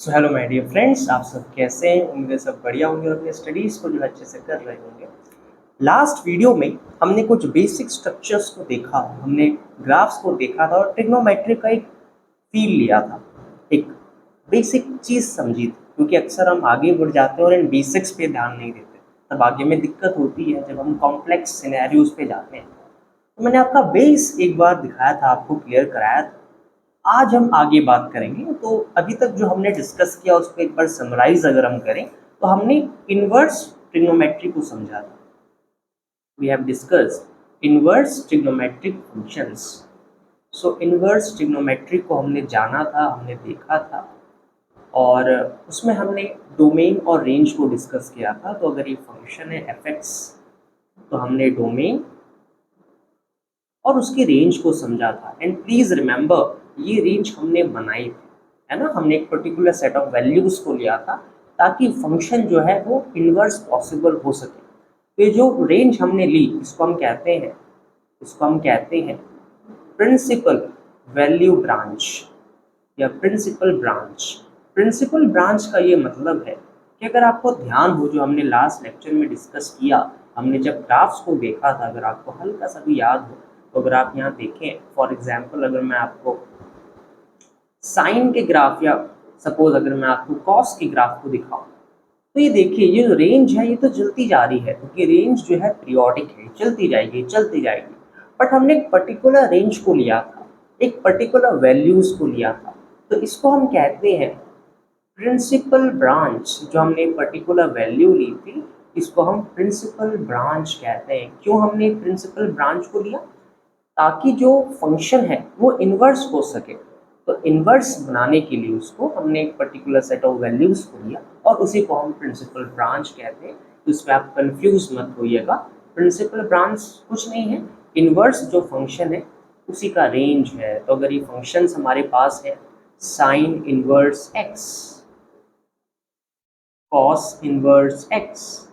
So hello my dear friends, आप सब कैसे हैं? उम्मीद है सब बढ़िया होंगे और अपने स्टडीज़ को जो है अच्छे से कर रहे होंगे। लास्ट वीडियो में हमने कुछ बेसिक स्ट्रक्चर्स को देखा, हमने ग्राफ्स को देखा था और ट्रिग्नोमेट्री का एक फील लिया था, एक बेसिक चीज़ समझी थी। क्योंकि अक्सर हम आगे बढ़ जाते हैं और इन बेसिक्स पे ध्यान नहीं देते, तब आगे में दिक्कत होती है जब हम कॉम्प्लेक्स सिनेरियोज पे जाते हैं। तो मैंने आपका बेस एक बार दिखाया था, आपको क्लियर कराया था। आज हम आगे बात करेंगे। तो अभी तक जो हमने डिस्कस किया उसको एक बार समराइज अगर हम करें तो हमने इनवर्स ट्रिग्नोमेट्री को समझा था। We have discussed inverse trigonometric functions. So inverse trigonometry को हमने जाना था, हमने देखा था और उसमें हमने डोमेन और रेंज को डिस्कस किया था। तो अगर ये फंक्शन है एफ एक्स, तो हमने डोमेन और उसकी रेंज को समझा था। एंड प्लीज़ रिमेंबर, ये रेंज हमने बनाई थी, है ना। हमने एक पर्टिकुलर सेट ऑफ वैल्यूज़ को लिया था ताकि फंक्शन जो है वो इन्वर्स पॉसिबल हो सके। तो ये जो रेंज हमने ली, इसको हम कहते हैं प्रिंसिपल वैल्यू ब्रांच या प्रिंसिपल ब्रांच। प्रिंसिपल ब्रांच का ये मतलब है कि अगर आपको ध्यान हो, जो हमने लास्ट लेक्चर में डिस्कस किया, हमने जब ग्राफ्स को देखा था, अगर आपको हल्का सा भी याद हो, तो अगर आप यहाँ देखें, फॉर एग्जांपल अगर मैं आपको साइन के ग्राफ या सपोज अगर मैं आपको कॉस के ग्राफ को दिखाऊं, तो ये देखिए, ये जो रेंज है ये तो चलती जा रही है, क्योंकि रेंज जो है पीरियोडिक है, चलती जाएगी चलती जाएगी। बट हमने एक पर्टिकुलर रेंज को लिया था, एक पर्टिकुलर वैल्यूज को लिया था, तो इसको हम कहते हैं प्रिंसिपल ब्रांच। जो हमने पर्टिकुलर वैल्यू ली थी, इसको हम प्रिंसिपल ब्रांच कहते हैं। क्यों हमने प्रिंसिपल ब्रांच को लिया? ताकि जो फंक्शन है वो इन्वर्स हो सके। तो इन्वर्स बनाने के लिए उसको हमने एक पर्टिकुलर सेट ऑफ वैल्यूज को लिया और उसी को हम प्रिंसिपल ब्रांच कहते हैं। तो इसमें आप कंफ्यूज मत होइएगा। प्रिंसिपल ब्रांच कुछ नहीं है, इन्वर्स जो फंक्शन है उसी का रेंज है। तो अगर ये फंक्शंस हमारे पास है, sign inverse x, cos inverse x,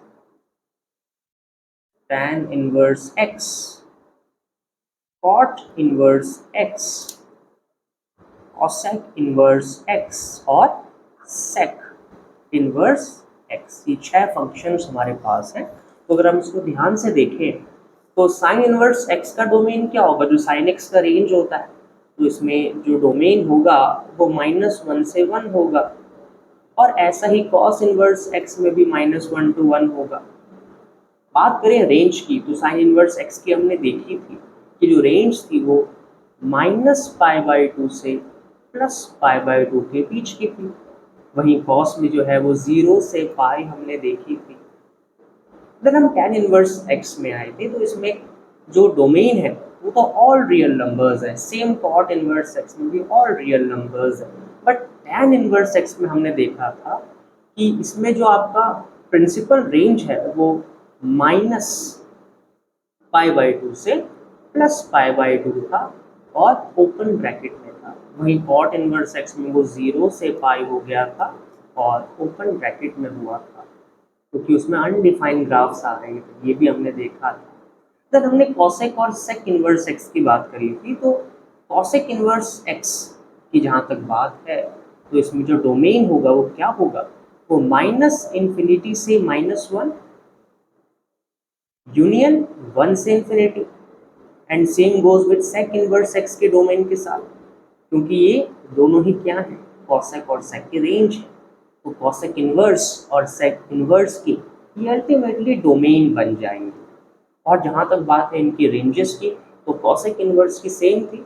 tan inverse x, cot inverse x, cosec inverse x और sec इन्वर्स एक्स। ये 6 फंक्शंस हमारे पास हैं। तो अगर हम इसको ध्यान से देखें तो साइन इन्वर्स एक्स का डोमेन क्या होगा? जो साइन एक्स का रेंज होता है, तो इसमें जो डोमेन होगा वो -1 से 1 होगा। और ऐसा ही cos इन्वर्स एक्स में भी -1 to 1 होगा। बात करें रेंज की, तो साइन इनवर्स एक्स की हमने देखी थी कि जो रेंज थी वो -π/2 से +π/2 के बीच की थी। वहीं कॉस में जो है वो 0 से पाई हमने देखी थी। देन हम tan इनवर्स एक्स में आए थे, तो इसमें जो डोमेन है वो तो ऑल रियल नंबर्स है। सेम कॉट इनवर्स एक्स में भी ऑल रियल नंबर्स है। बट tan इनवर्स एक्स में हमने देखा था कि इसमें जो आपका प्रिंसिपल रेंज है वो -π/2 से +π/2 था और ओपन ब्रैकेट में था। वहीं कॉट इनवर्स एक्स में वो 0 से पाई हो गया था और ओपन ब्रैकेट में हुआ था, क्योंकि उसमें अनडिफाइंड ग्राफ्स आ रहे थे। ये भी हमने देखा था। देन हमने कॉसेक और सेक इनवर्स एक्स की बात करी थी। तो कॉसेक इनवर्स एक्स की जहाँ तक बात है, तो इसमें जो डोमेन होगा वो क्या होगा? वो -∞ से -1 यूनियन 1 से infinity. And same goes with sec inverse x के डोमेन के साथ, क्योंकि ये दोनों ही क्या है? कॉसेक और सेक की रेंज है। तो कॉसेक इनवर्स और सेक इनवर्स की ये अल्टीमेटली डोमेन बन जाएंगे। और जहाँ तक बात है इनकी रेंजेस की, तो कॉसेक इनवर्स की सेम थी,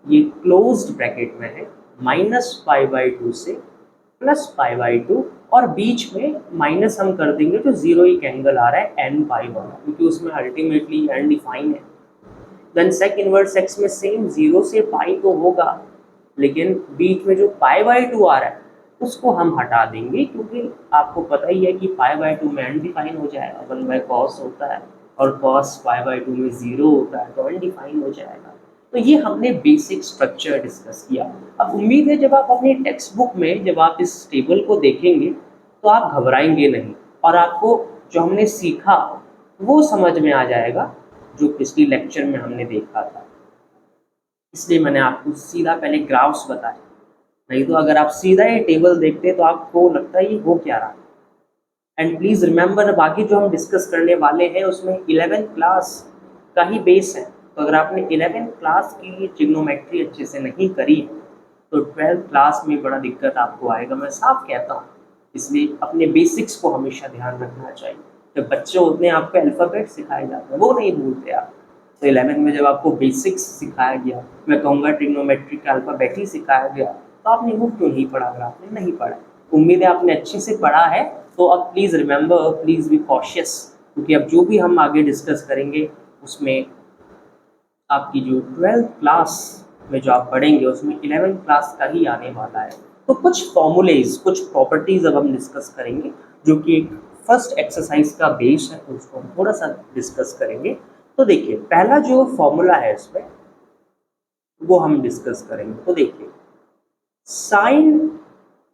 ये क्लोज्ड ब्रैकेट में है, -π/2 से +π/2 और बीच में माइनस हम कर देंगे तो जीरो एक एंगल आ रहा है n पाई वाला, क्योंकि उसमें अल्टीमेटली अनडिफाइन है। देन सेक इनवर्स एक्स में सेम 0 से पाई तो होगा, लेकिन बीच में जो π/2 आ रहा है उसको हम हटा देंगे, क्योंकि आपको पता ही है कि π/2 में अनडिफाइन हो जाएगा। 1/cos होता है और cos π/2 में 0 होता है, तो अनडिफाइन हो जाएगा। तो ये हमने बेसिक स्ट्रक्चर डिस्कस किया। अब उम्मीद है जब आप अपनी टेक्स्ट बुक में जब आप इस टेबल को देखेंगे तो आप घबराएंगे नहीं और आपको जो हमने सीखा वो समझ में आ जाएगा, जो पिछली लेक्चर में हमने देखा था। इसलिए मैंने आपको सीधा पहले ग्राफ्स बताए। नहीं तो अगर आप सीधा ये टेबल देखते तो आपको लगता है ये हो क्या रहा है। एंड प्लीज रिमेंबर, बाकी जो हम डिस्कस करने वाले हैं उसमें 11th क्लास का ही बेस है। तो अगर आपने 11th क्लास की ट्रिग्नोमेट्री अच्छे से नहीं करी है तो 12th क्लास में बड़ा दिक्कत आपको आएगा, मैं साफ कहता हूँ। इसलिए अपने बेसिक्स को हमेशा ध्यान रखना चाहिए। जब बच्चे होते हैं आपको अल्फ़ाबेट सिखाए जाते हैं, वो नहीं भूलते आप। तो 11th में जब आपको बेसिक्स सिखाया गया, मैं कहूँगा ट्रिग्नोमेट्री का अल्फ़ाबेट ही सिखाया गया, तो आपने वो क्यों नहीं पढ़ा? अगर आपने नहीं पढ़ा, उम्मीद है आपने अच्छे से पढ़ा है। तो अब please remember, please be cautious, क्योंकि अब जो भी हम आगे डिस्कस करेंगे उसमें आपकी जो 12th क्लास में जो आप पढ़ेंगे उसमें 11th क्लास का ही आने वाला है। तो कुछ फॉर्मूलेज, कुछ प्रॉपर्टीज़ अब हम डिस्कस करेंगे, जो कि एक फर्स्ट एक्सरसाइज का बेस है, तो उसको हम थोड़ा सा डिस्कस करेंगे। तो देखिए, पहला जो फॉर्मूला है इसमें वो हम डिस्कस करेंगे। तो देखिए, साइन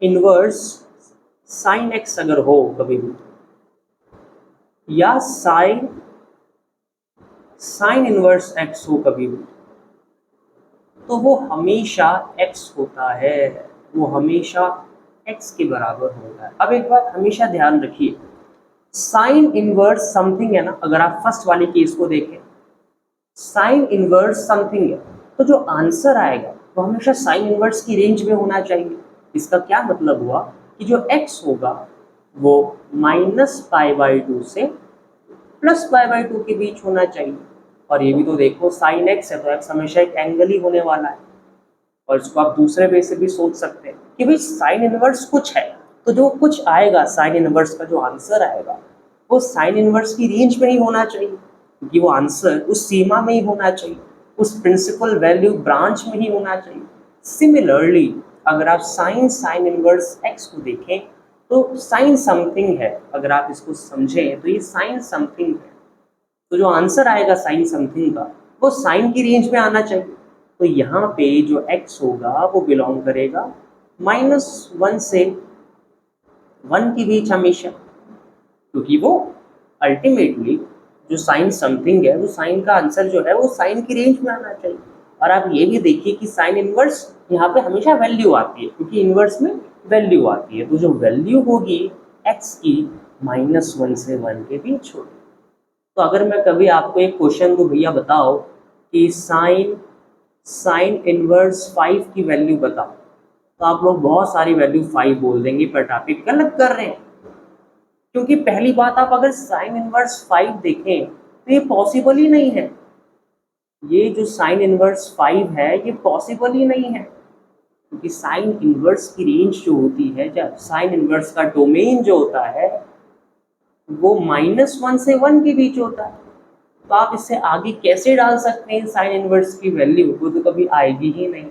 इनवर्स साइन एक्स अगर हो कभी भी, या साइन साइन इनवर्स एक्स हो कभी भी, तो वो हमेशा x होता है, वो हमेशा x के बराबर होता है। अब एक बात हमेशा ध्यान रखिए, साइन इनवर्स समथिंग है ना, अगर आप फर्स्ट वाले केस को देखें, साइन इनवर्स समथिंग है, तो जो आंसर आएगा वो हमेशा साइन इनवर्स की रेंज में होना चाहिए। इसका क्या मतलब हुआ कि जो x होगा वो -π/2 से +π/2 के बीच होना चाहिए। और ये भी तो देखो, साइन x है तो x हमेशा एक एंगल ही होने वाला है। और इसको आप दूसरे वे से भी सोच सकते हैं कि भाई साइन इनवर्स कुछ है, तो जो कुछ आएगा साइन इनवर्स का जो आंसर आएगा वो साइन इनवर्स की रेंज में ही होना चाहिए, क्योंकि वो आंसर उस सीमा में ही होना चाहिए, उस प्रिंसिपल वैल्यू ब्रांच में ही होना चाहिए। सिमिलरली अगर आप साइन इनवर्स एक्स को देखें तो साइन समथिंग है, अगर आप इसको समझें तो ये साइन समथिंग है, तो जो आंसर आएगा साइन समथिंग का वो साइन की रेंज में आना चाहिए। तो यहाँ पे जो x होगा वो बिलोंग करेगा -1 से 1 के बीच हमेशा, क्योंकि वो अल्टीमेटली जो साइन समथिंग है, वो साइन का आंसर जो है वो साइन की रेंज में आना चाहिए। और आप ये भी देखिए कि साइन इनवर्स यहाँ पे हमेशा वैल्यू आती है, क्योंकि इनवर्स में वैल्यू आती है, तो जो वैल्यू होगी x की -1 से 1 के बीच होगी। तो अगर मैं कभी आपको एक क्वेश्चन दूं, भैया बताओ कि साइन साइन इनवर्स 5 की वैल्यू बताओ, तो आप लोग बहुत सारी वैल्यू 5 बोल देंगे, पर आप गलत कर रहे हैं। क्योंकि पहली बात, आप अगर साइन इनवर्स 5 देखें तो ये पॉसिबल ही नहीं है। ये जो साइन इनवर्स 5 है ये पॉसिबल ही नहीं है, क्योंकि साइन इनवर्स की रेंज जो होती है, जब साइन इनवर्स का डोमेन जो होता है वो -1 से 1 के बीच होता है। तो आप इससे आगे कैसे डाल सकते हैं साइन इनवर्स की वैल्यू, वो तो कभी आएगी ही नहीं।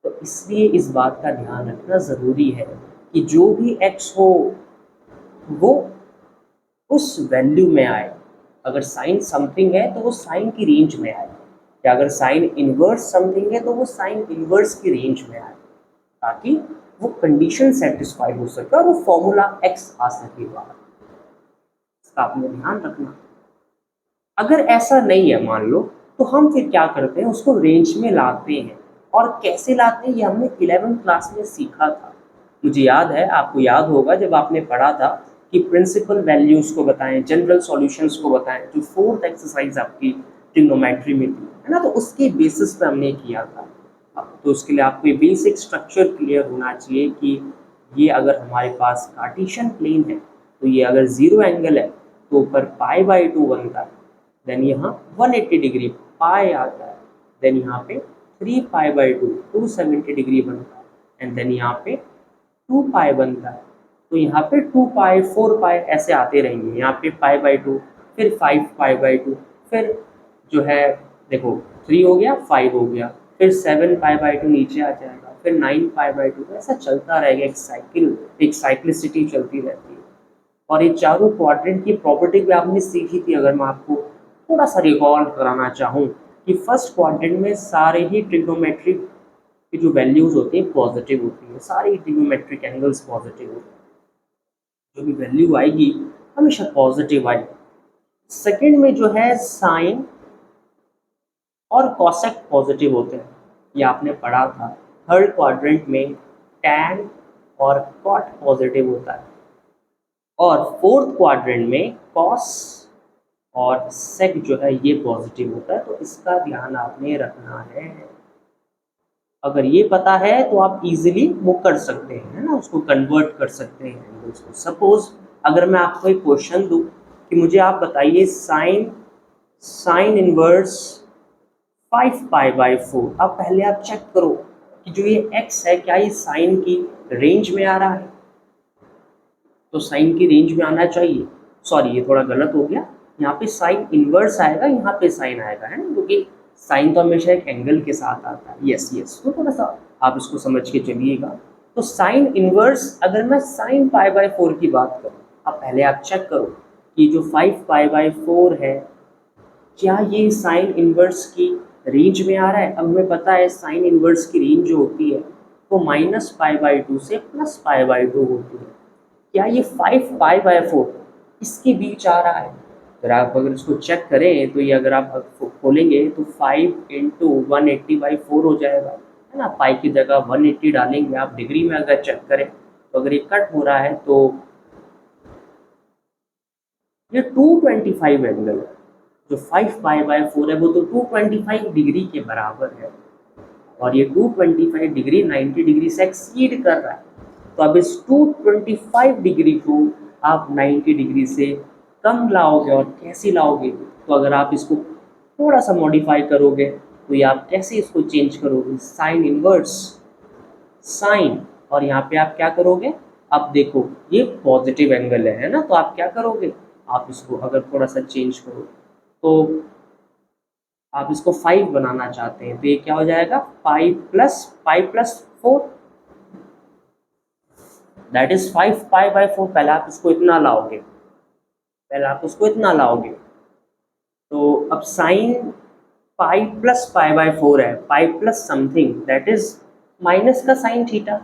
तो इसलिए इस बात का ध्यान रखना ज़रूरी है कि जो भी x हो वो उस वैल्यू में आए। अगर साइन समथिंग है तो वो साइन की रेंज में आए, या अगर साइन इनवर्स समथिंग है तो वो साइन इनवर्स की रेंज में आए, ताकि वो कंडीशन सेटिस्फाई हो सके और वो फॉर्मूला x आ सके बाहर। इसका आपने ध्यान रखना। अगर ऐसा नहीं है मान लो, तो हम फिर क्या करते हैं, उसको रेंज में लाते हैं। और कैसे लाते हैं ये हमने 11th क्लास में सीखा था। मुझे याद है, आपको याद होगा जब आपने पढ़ा था कि प्रिंसिपल वैल्यूज़ को बताएं, जनरल सॉल्यूशंस को बताएं, जो 4th एक्सरसाइज आपकी ट्रिग्नोमेट्री में थी, है ना, तो उसके बेसिस पे हमने किया था। तो उसके लिए आपको ये बेसिक स्ट्रक्चर क्लियर होना चाहिए कि ये अगर हमारे पास कार्टेशियन प्लेन है तो ये अगर 0 एंगल है तो ऊपर π/2 बनता है, देन यहाँ 180 डिग्री पाई आता है, देन यहाँ पे 3π/2 270 डिग्री बनता है, एंड देन यहाँ पे 2π बनता है। तो यहाँ पे 2π 4π ऐसे आते रहेंगे, यहाँ पे π/2, फिर 5π/2, फिर जो है देखो 3 हो गया, 5 हो गया, फिर 7π/2 नीचे आ जाएगा, फिर 9π/2, तो ऐसा चलता रहेगा। एक साइक्लिसिटी चलती रहती है। और ये चारों क्वाड्रेंट की प्रॉपर्टी भी आपने सीखी थी। अगर मैं आपको थोड़ा सा रिकॉल कराना चाहूँ कि फर्स्ट क्वाड्रेंट में सारे ही ट्रिग्नोमेट्रिक की जो वैल्यूज़ होती हैं पॉजिटिव होती है, सारे ही ट्रिग्नोमेट्रिक एंगल्स पॉजिटिव होते हैं, जो भी वैल्यू आएगी हमेशा पॉजिटिव आएगी। सेकेंड में जो है साइन और कॉसेक पॉजिटिव होते हैं, ये आपने पढ़ा था। थर्ड क्वाड्रेंट में टैन और कॉट पॉजिटिव होता है, और फोर्थ क्वाड्रेंट में कॉस और सेक जो है ये पॉजिटिव होता है। तो इसका ध्यान आपने रखना है। अगर ये पता है तो आप इजीली वो कर सकते हैं, है ना, उसको कन्वर्ट कर सकते हैं एंगल्स को। सपोज अगर मैं आपको एक क्वेश्चन दूं कि मुझे आप बताइए साइन साइन इनवर्स 5π/4। अब पहले आप चेक करो कि जो ये x है क्या ये साइन की रेंज में आ रहा है, तो साइन की रेंज में आना चाहिए। सॉरी ये थोड़ा गलत हो गया, यहाँ पे साइन इनवर्स आएगा, यहाँ पे साइन आएगा, है ना, क्योंकि साइन तो हमेशा एक एंगल के साथ आता है। यस यस, तो थोड़ा सा आप इसको समझ के चलिएगा। तो साइन इनवर्स, अगर मैं साइन π/4 की बात करूँ, अब पहले आप चेक करो कि जो 5π/4 है क्या ये साइन इनवर्स की रेंज में आ रहा है। अब हमें पता है साइन इनवर्स की रेंज जो होती है वो -π/2 से +π/2 होती है। क्या ये 5π/4 इसके बीच आ रहा है? अगर आप इसको चेक करें तो ये अगर आप खोलेंगे तो 5 × 180/4 हो जाएगा, है ना। पाई की जगह 180 डालेंगे, आप डिग्री में अगर चेक करें तो अगर ये कट हो रहा है तो ये 225 एंगल है। जो 5π/4 है वो तो 225 डिग्री के बराबर है, और ये 225 डिग्री 90 डिग्री से एक्सीड कर रहा है। तो अब इस 225 डिग्री को आप 90 डिग्री से कम लाओगे, और कैसे लाओगे? तो अगर आप इसको थोड़ा सा मॉडिफाई करोगे तो ये आप कैसे इसको चेंज करोगे? साइन इनवर्स साइन, और यहाँ पे आप क्या करोगे? अब देखो ये पॉजिटिव एंगल है ना, तो आप क्या करोगे? आप इसको अगर थोड़ा सा चेंज करो तो आप इसको 5 बनाना चाहते हैं तो ये क्या हो जाएगा? 5+4 दैट इज 5π/4। पहले आप इसको इतना लाओगे, तो अब साइन पाई प्लस π/4 है, pi plus something that is minus का साइन थीटा।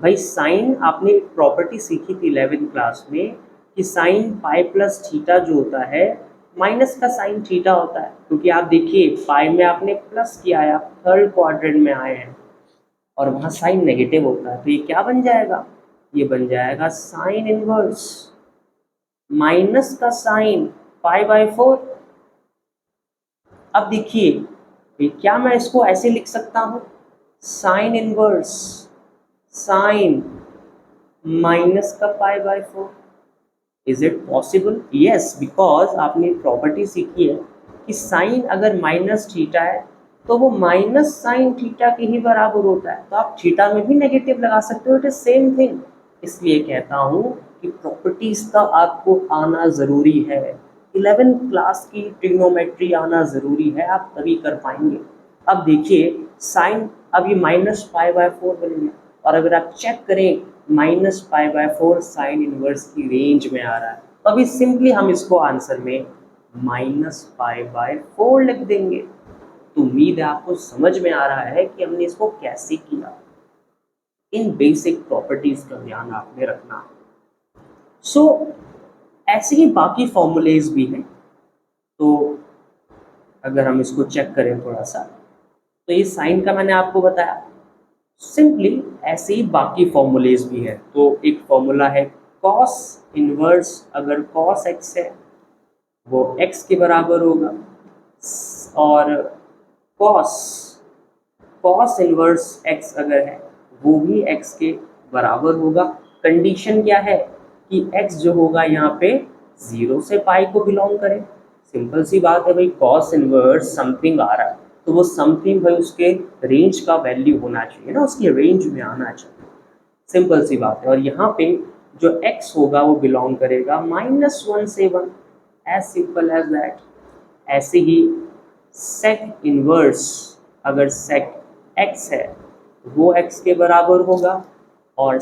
भाई साइन आपने एक प्रॉपर्टी सीखी थी 11th क्लास में कि साइन पाई प्लस थीटा जो होता है माइनस का साइन थीटा होता है, क्योंकि आप देखिए पाई में आपने प्लस किया है, आप थर्ड क्वाड्रेंट में आए हैं और वहाँ साइन नेगेटिव होता है, तो ये क्या बन जाएगा? ये बन जाएगा साइन इनवर्स माइनस का साइन π/4। अब देखिए क्या मैं इसको ऐसे लिख सकता हूँ? साइन इनवर्स साइन माइनस का π/4। Is it possible? Yes, because आपने प्रॉपर्टी सीखी है कि साइन अगर माइनस थीटा है तो वो माइनस साइन थीटा के ही बराबर होता है, तो आप थीटा में भी नेगेटिव लगा सकते हो, इट इज सेम थिंग। इसलिए कहता हूँ कि प्रॉपर्टीज का आपको आना ज़रूरी है। 11th क्लास की ट्रिग्नोमेट्री आना ज़रूरी है, आप तभी कर पाएंगे। अब देखिए साइन, अब ये -π/4 बन गया, और अगर आप चेक करें -π/4 साइन इनवर्स की रेंज में आ रहा है, तो अभी सिंपली हम इसको आंसर में -π/4 लिख देंगे। तो उम्मीद है आपको समझ में आ रहा है कि हमने इसको कैसे किया। इन बेसिक प्रॉपर्टीज का ध्यान आपने रखना है। सो ऐसे ही बाकी फॉर्मूलेज भी हैं, तो अगर हम इसको चेक करें थोड़ा सा, तो ये साइन का मैंने आपको बताया। सिंपली ऐसे ही बाकी फॉर्मूलेज भी हैं। तो एक फॉर्मूला है कॉस इनवर्स, अगर कॉस एक्स है वो एक्स के बराबर होगा, और कॉस कॉस इनवर्स एक्स अगर है वो भी एक्स के बराबर होगा। कंडीशन क्या है कि एक्स जो होगा यहाँ पे 0 से पाई को बिलोंग करे। सिंपल सी बात है भाई, कॉस इनवर्स समथिंग आ रहा है तो वो समथिंग भाई उसके रेंज का वैल्यू होना चाहिए ना, उसकी रेंज में आना चाहिए। सिंपल सी बात है। और यहाँ पे जो x होगा वो बिलोंग करेगा -1 से 1, एज सिंपल एज दैट। ऐसे ही सेक इनवर्स, अगर सेक x है वो x के बराबर होगा, और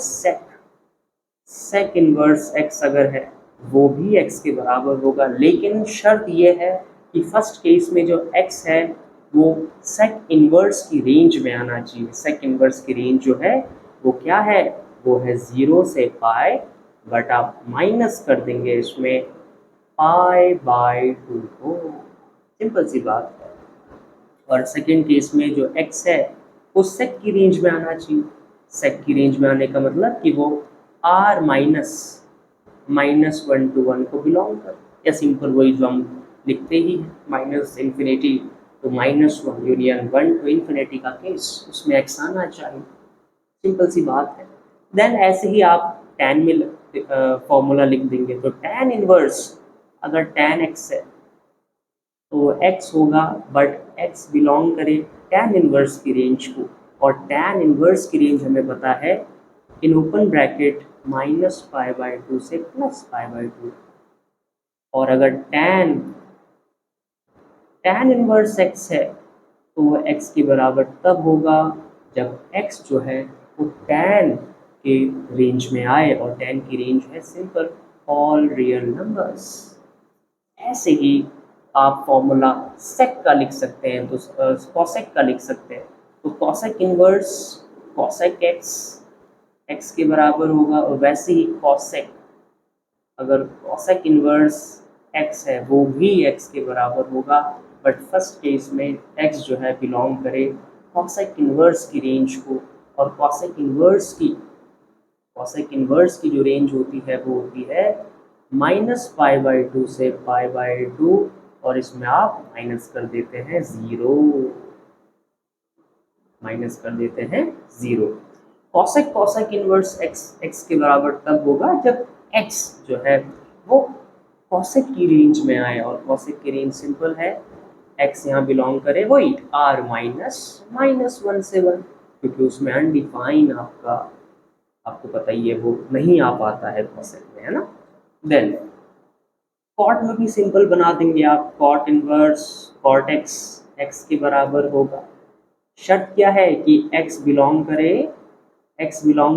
सेक इनवर्स x अगर है वो भी x के बराबर होगा। लेकिन शर्त ये है कि फर्स्ट केस में जो x है वो सेक इनवर्स की रेंज में आना चाहिए। सेक इनवर्स की रेंज जो है वो क्या है? वो है 0 से पाई, बट आप माइनस कर देंगे इसमें π/2 को। सिंपल सी बात है। और सेकेंड केस में जो x है वो सेक की रेंज में आना चाहिए। सेक की रेंज में आने का मतलब कि वो R -1 को बिलोंग कर, या सिंपल वही जो हम लिखते ही हैं -∞ तो -1 यूनियन 1 टू इन्फिनिटी का केस, उसमें एक्स आना चाहिए, सिंपल सी बात है। देन ऐसे ही आप tan में फॉर्मूला लिख देंगे, तो tan इनवर्स अगर tan x है तो x होगा, बट x बिलोंग करे tan इनवर्स की रेंज को, और tan इनवर्स की रेंज हमें पता है इन ओपन ब्रैकेट -π/2 से +π/2, और अगर tan इनवर्स x है तो वो x के बराबर तब होगा जब x जो है वो tan के रेंज में आए, और tan की रेंज है सिंपल ऑल रियल नंबर्स। ऐसे ही आप फॉर्मूला सेक का लिख सकते हैं, तो कॉसेक का लिख सकते हैं, तो कॉसेक इनवर्स कॉसेक एक्स के बराबर होगा, और वैसे ही कॉसेक अगर कॉसेक इनवर्स एक्स है वो भी एक्स के बराबर होगा, बट फर्स्ट केस में एक्स जो है बिलोंग करे कॉसेक इनवर्स की रेंज को, और कॉसेक इनवर्स की जो रेंज होती है वो होती है -π/2 से π/2, और इसमें आप माइनस कर देते हैं 0, कॉसेक इनवर्स एक्स के बराबर तब होगा जब एक्स जो है वो कॉसेक की रेंज में आए, और कॉसेक की रेंज सिंपल है, एक्स यहाँ बिलोंग करे वही R -1 से 1, क्योंकि उसमें अनडिफाइन आपको पता ही है वो नहीं आ पाता है कॉसेक में, है ना। देन कॉट में भी सिंपल बना देंगे आप, कॉट इनवर्स कॉट एक्स के बराबर होगा। शर्त क्या है कि x बिलोंग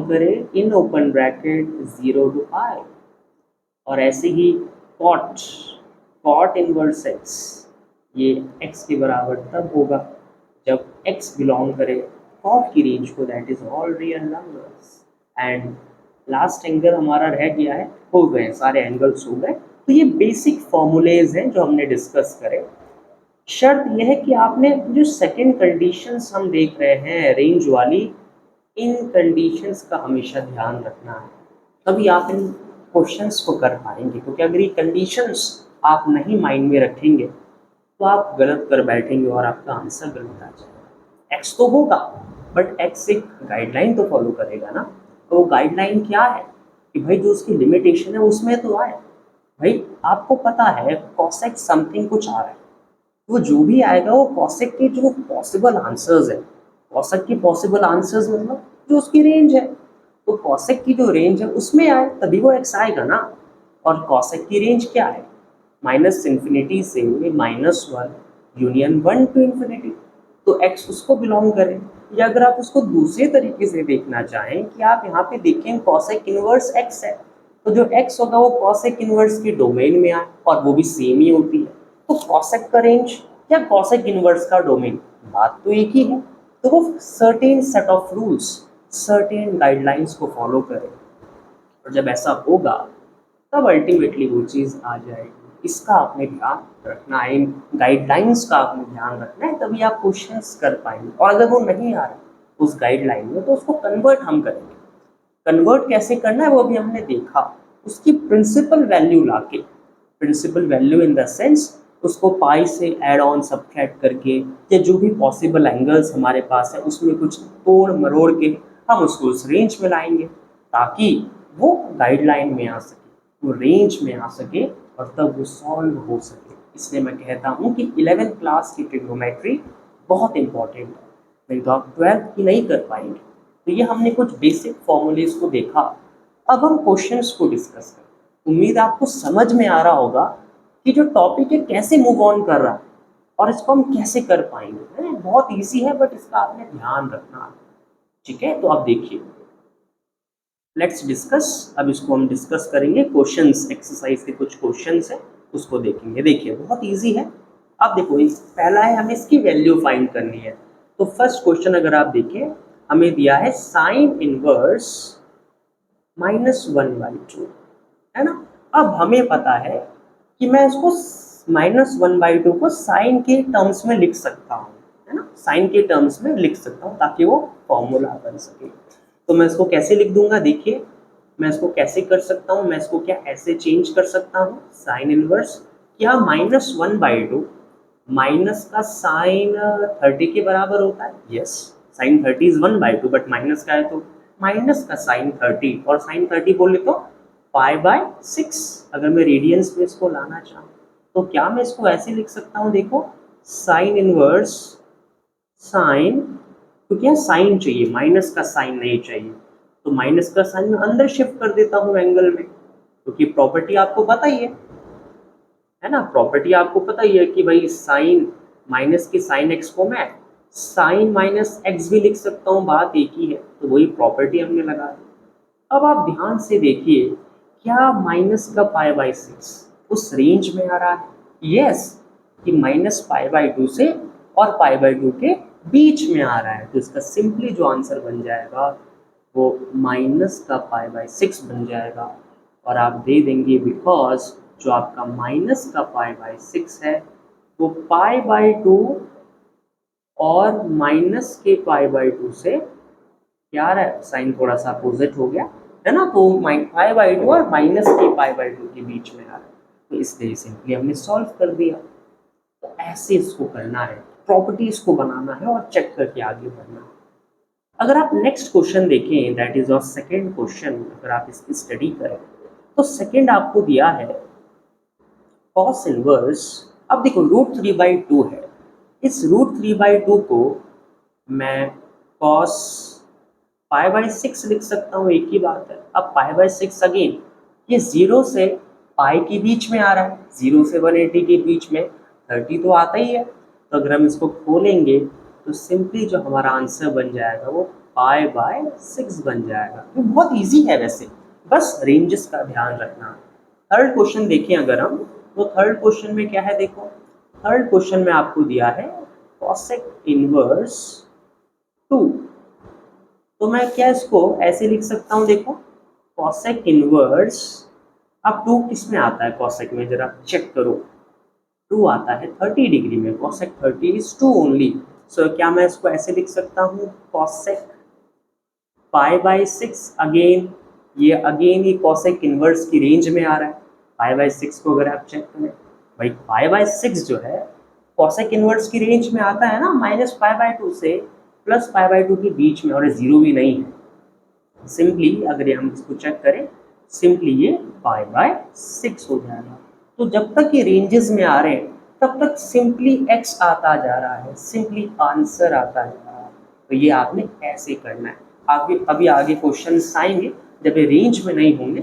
करे in open bracket 0 to I, और ऐसे ही कॉट इनवर्स x ये x के बराबर तब होगा जब x बिलोंग करे कॉट की रेंज को, that is all real numbers. And last angle हमारा रह गया है, हो गए सारे एंगल्स हो गए। तो ये बेसिक फॉर्मूलेज हैं जो हमने डिस्कस करे। शर्त यह है कि आपने जो सेकंड कंडीशंस हम देख रहे हैं रेंज वाली, इन कंडीशंस का हमेशा ध्यान रखना है, तभी आप इन क्वेश्चंस को कर पाएंगे, क्योंकि अगर ये कंडीशंस आप नहीं माइंड में रखेंगे तो आप गलत कर बैठेंगे और आपका आंसर गलत आ जाएगा। एक्स तो होगा, बट एक्स एक गाइडलाइन तो फॉलो करेगा ना, तो वो गाइडलाइन क्या है कि भाई जो उसकी लिमिटेशन है उसमें तो आए। भाई आपको पता है कॉसेक समथिंग कुछ आ रहा है, वो जो भी आएगा वो कॉसेक के जो पॉसिबल आंसर्स है, कॉसेक के पॉसिबल आंसर्स मतलब जो उसकी रेंज है, तो कॉसेक की जो रेंज है उसमें आए तभी वो एक्स आएगा ना। और कॉसेक की रेंज क्या है -∞ से -1 यूनियन 1 टू इन्फिनिटी, तो एक्स उसको बिलोंग करे। या अगर आप उसको दूसरे तरीके से देखना चाहें कि आप यहाँ पे देखें कॉसेक इनवर्स एक्स है, तो जो एक्स होगा वो कॉसेक इनवर्स के डोमेन में आए, और वो भी सेम ही होती है, तो कॉसेक का रेंज या कॉसेक इनवर्स का डोमेन बात तो एक ही है, तो वो certain set of rules certain guidelines को फॉलो करें, और जब ऐसा होगा तब अल्टीमेटली वो चीज़ आ जाएगी। इसका आपने ध्यान रखना है, इन गाइडलाइंस का आपने ध्यान रखना है, तभी आप क्वेश्चंस कर पाएंगे। और अगर वो नहीं आ रहा उस गाइडलाइन में तो उसको कन्वर्ट हम करेंगे। कन्वर्ट कैसे करना है वो अभी हमने देखा, उसकी प्रिंसिपल वैल्यू लाके, principal value in the sense उसको पाई से ऐड ऑन सब्ट्रैक्ट करके, या जो भी पॉसिबल एंगल्स हमारे पास है उसमें कुछ तोड़ मरोड़ के हम उसको उस रेंज में लाएंगे, ताकि वो गाइडलाइन में आ सके, वो रेंज में आ सके, और तब वो सॉल्व हो सके। इसलिए मैं कहता हूँ कि 11th क्लास की ट्रिग्नोमेट्री बहुत इंपॉर्टेंट है, नहीं तो आप 12th की नहीं कर पाएंगे। तो ये हमने कुछ बेसिक फॉर्मूलेज को देखा, अब हम क्वेश्चंस को डिस्कस करें। उम्मीद आपको समझ में आ रहा होगा कि जो टॉपिक है कैसे मूव ऑन कर रहा है और इसको हम कैसे कर पाएंगे। बहुत इजी है, बट इसका आपने ध्यान रखना है, ठीक है। तो आप देखिए, लेट्स डिस्कस, अब इसको हम डिस्कस करेंगे। क्वेश्चंस एक्सरसाइज के कुछ क्वेश्चंस हैं उसको देखेंगे। देखिए बहुत इजी है, आप देखो पहला है हमें इसकी वैल्यू फाइंड करनी है। तो फर्स्ट क्वेश्चन अगर आप देखें, हमें दिया है साइन इनवर्स -1/2, है ना। अब हमें पता है कि मैं इसको -1/2 को साइन के टर्म्स में लिख सकता हूँ, है ना, साइन के टर्म्स में लिख सकता हूँ ताकि वो फॉर्मूला बन सके। तो मैं इसको कैसे लिख दूंगा, देखिए मैं इसको कैसे कर सकता हूँ, मैं इसको क्या ऐसे चेंज कर सकता हूँ, साइन इनवर्स क्या -1/2 माइनस का साइन 30 के बराबर होता है, yes sine 30 is 1/2 but minus का है तो माइनस का साइन 30 और साइन 30 बोले तो π/6। अगर मैं रेडियंस में इसको लाना चाहूँ तो क्या मैं इसको ऐसे लिख सकता हूँ, देखो साइन इनवर्स साइन, क्योंकि यहाँ साइन चाहिए माइनस का साइन नहीं चाहिए, तो माइनस का साइन मैं अंदर शिफ्ट कर देता हूँ एंगल में, क्योंकि प्रॉपर्टी आपको पता ही है ना, प्रॉपर्टी आपको पता ही है कि भाई साइन माइनस की साइन एक्स को मैं साइन माइनस एक्स भी लिख सकता हूँ, बात एक ही है, तो वही प्रॉपर्टी हमने लगा दी। अब आप ध्यान से देखिए, क्या माइनस का π/6 उस रेंज में आ रहा है, यस कि -π/2 से और π/2 के बीच में आ रहा है, तो इसका सिंपली जो आंसर बन जाएगा वो माइनस का π/6 बन जाएगा, और आप दे देंगे बिकॉज जो आपका माइनस का π/6 है वो π/2 और माइनस के π/2 से क्या आ रहा है, साइन थोड़ा सा अपोजिट हो गया है ना, तो π/2 और माइनस के π/2 के बीच में आ रहा है, तो इसलिए सिंपली हमने सॉल्व कर दिया। तो ऐसे इसको करना है, प्रॉपर्टीज को बनाना है और चेक करके आगे बढ़ना है। अगर आप नेक्स्ट क्वेश्चन देखें, दैट इज और सेकेंड क्वेश्चन, अगर आप इसकी स्टडी करें तो सेकेंड आपको दिया है कॉस इनवर्स। अब देखो √3/2 है, इस √3/2 को मैं कॉस π/6 लिख सकता हूँ, एक ही बात है। अब π/6 अगेन ये 0 से पाई के बीच में आ रहा है, 0 से 180 के बीच में 30 तो आता ही है, तो अगर हम इसको खोलेंगे तो सिंपली जो हमारा आंसर बन जाएगा वो π/6 बन जाएगा। ये बहुत इजी है वैसे, बस रेंजेस का ध्यान रखना। थर्ड क्वेश्चन देखें अगर हम, तो थर्ड क्वेश्चन में क्या है, देखो थर्ड क्वेश्चन में आपको दिया है कॉसेक इनवर्स 2, तो मैं क्या इसको ऐसे लिख सकता हूँ, देखो कॉसेक इनवर्स, अब 2 किस में आता है कॉसेक में, जरा चेक करो, 2 आता है 30 डिग्री में, कॉसेक 30 इज 2 ओनली, सो क्या मैं इसको ऐसे लिख सकता हूँ कॉसेक π/6, अगेन ये कॉसेक इनवर्स की रेंज में आ रहा है, π/6 को अगर आप चेक करें भाई π/6 जो है कॉसेक इनवर्स की रेंज में आता है ना, -π/2 से +π/2 के बीच में, और 0 भी नहीं है, सिंपली अगर हम इसको चेक करें सिंपली ये π/6 हो जाएगा। तो जब तक ये रेंजेस में आ रहे हैं तब तक सिंपली x आता जा रहा है, सिंपली आंसर आता जा रहा है, तो ये आपने ऐसे करना है। आगे अभी आगे क्वेश्चन आएंगे जब ये रेंज में नहीं होंगे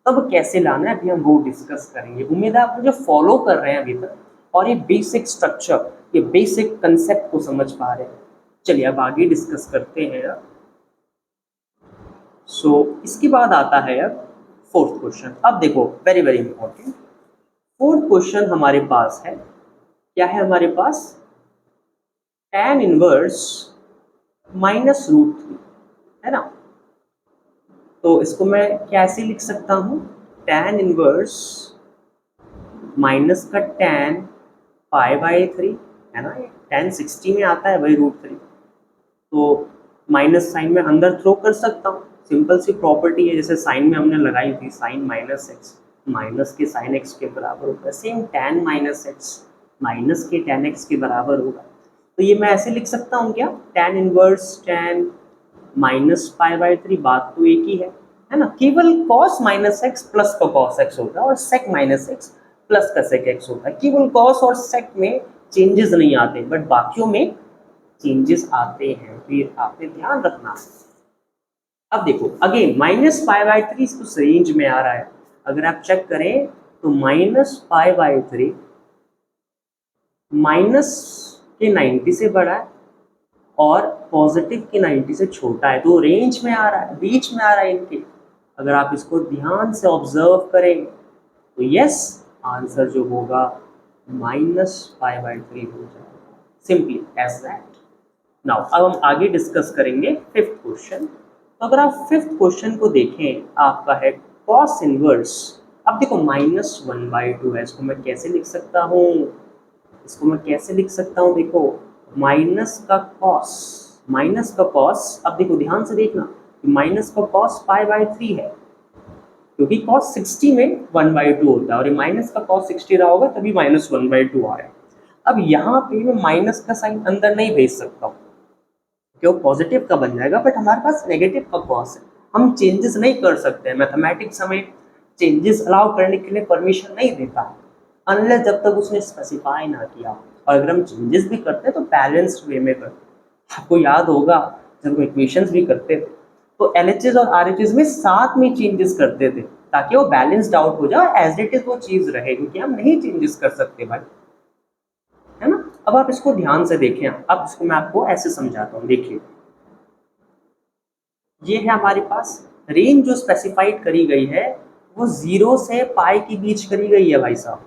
तब कैसे लाना है, अभी हम वो डिस्कस करेंगे। उम्मीद है आप मुझे फॉलो कर रहे हैं अभी तक और ये बेसिक स्ट्रक्चर, ये बेसिक कंसेप्ट को समझ पा रहे हैं। चलिए अब आगे डिस्कस करते हैं। इसके बाद आता है अब फोर्थ क्वेश्चन। अब देखो very very important, fourth question हमारे पास है, क्या है हमारे पास, tan इनवर्स -√3 है ना, तो इसको मैं कैसे लिख सकता हूँ, tan इनवर्स माइनस का tan π/3 है ना, ये tan 60 में आता है वही √3, तो माइनस साइन में अंदर थ्रो कर सकता हूँ, सिंपल सी प्रॉपर्टी है, जैसे साइन में हमने लगाई थी साइन -x माइनस के साइन x के बराबर होगा, सेम tan -x माइनस के tan x के बराबर होगा, तो ये मैं ऐसे लिख सकता हूँ क्या, tan इनवर्स tan -π/3, बात तो एक ही है ना, केवल cos -x प्लस का cos x होता है और sec -x प्लस का sec x होता है, केवल cos और sec में चेंजेस नहीं आते बट बाकियों में चेंजेस आते हैं, तो ये आपने ध्यान रखना। अब देखो अगेन -π/3 उस रेंज में आ रहा है, अगर आप चेक करें तो -π/3 माइनस के 90 से बड़ा है और पॉजिटिव के 90 से छोटा है, तो रेंज में आ रहा है, बीच में आ रहा है इनके। अगर आप इसको ध्यान से ऑब्जर्व करें तो यस आंसर जो होगा -π/3 हो जाएगा, सिंपली एज दैट। नाउ अब हम आगे डिस्कस करेंगे फिफ्थ क्वेश्चन। तो अगर आप फिफ्थ क्वेश्चन को देखें, आपका है कॉस इनवर्स। अब देखो -1/2 है, इसको मैं कैसे लिख सकता हूँ, इसको मैं कैसे लिख सकता हूँ, देखो माइनस का कॉस, अब देखो ध्यान से देखना, माइनस का कॉस पाई/3 है, क्योंकि cos 60 में 1/2 होता है और ये माइनस का cos 60 रहा होगा तभी -1/2 आ रहा है। अब यहाँ पे मैं माइनस का साइन अंदर नहीं भेज सकता हूँ, क्यों, पॉजिटिव का बन जाएगा, बट हमारे पास नेगेटिव का cos है, हम चेंजेस नहीं कर सकते हैं। मैथमेटिक्स हमें चेंजेस अलाउ करने के लिए परमिशन नहीं देता, अनलेस जब तक उसने स्पेसिफाई ना किया। और अगर हम चेंजेस भी करते हैं तो बैलेंस्ड वे में करते हैं। आपको याद होगा जब हम इक्वेशंस भी करते थे तो LHS और RHS में साथ में चेंजेस करते थे, ताकि वो बैलेंस्ड आउट हो जाए, एज इट इज वो चीज़ रहे, क्योंकि हम नहीं चेंजेस कर सकते भाई, है ना। अब आप इसको ध्यान से देखें, अब इसको मैं आपको ऐसे समझाता हूँ। देखिए, ये है हमारे पास रेंज जो स्पेसिफाइड करी गई है, वो 0 से पाई के बीच करी गई है भाई साहब।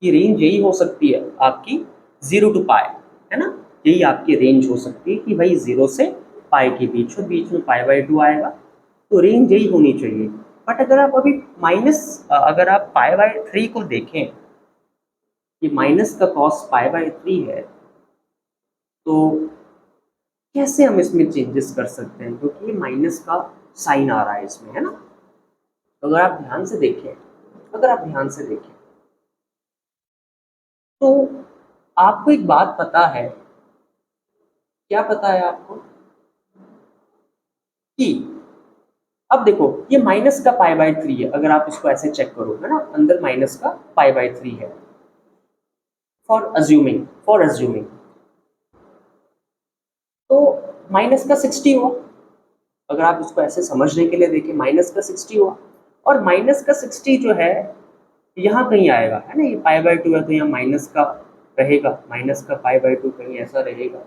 ये रेंज यही हो सकती है आपकी 0 to पाई, है ना, यही आपकी रेंज हो सकती है कि भाई 0 से पाई के बीच हो, बीच में पाई/2 आएगा, तो रेंज यही होनी चाहिए। बट अगर आप अभी अगर आप पाई/3 को देखें, ये माइनस का कॉस पाई/3 है, तो कैसे हम इसमें चेंजेस कर सकते हैं, क्योंकि ये माइनस का साइन आ रहा है इसमें, है ना। तो अगर आप ध्यान से देखें तो आपको एक बात पता है, क्या पता है आपको, कि अब देखो ये माइनस का पाई/3 है, अगर आप इसको ऐसे चेक करो, है ना, अंदर माइनस का पाई/3 है, फॉर अज्यूमिंग तो माइनस का 60 हुआ। अगर आप इसको ऐसे समझने के लिए देखें, माइनस का 60 हुआ, और माइनस का 60 जो है यहाँ कहीं आएगा, है ना, ये पाई/2 है तो यहाँ माइनस का रहेगा, माइनस का पाई/2 कहीं ऐसा रहेगा।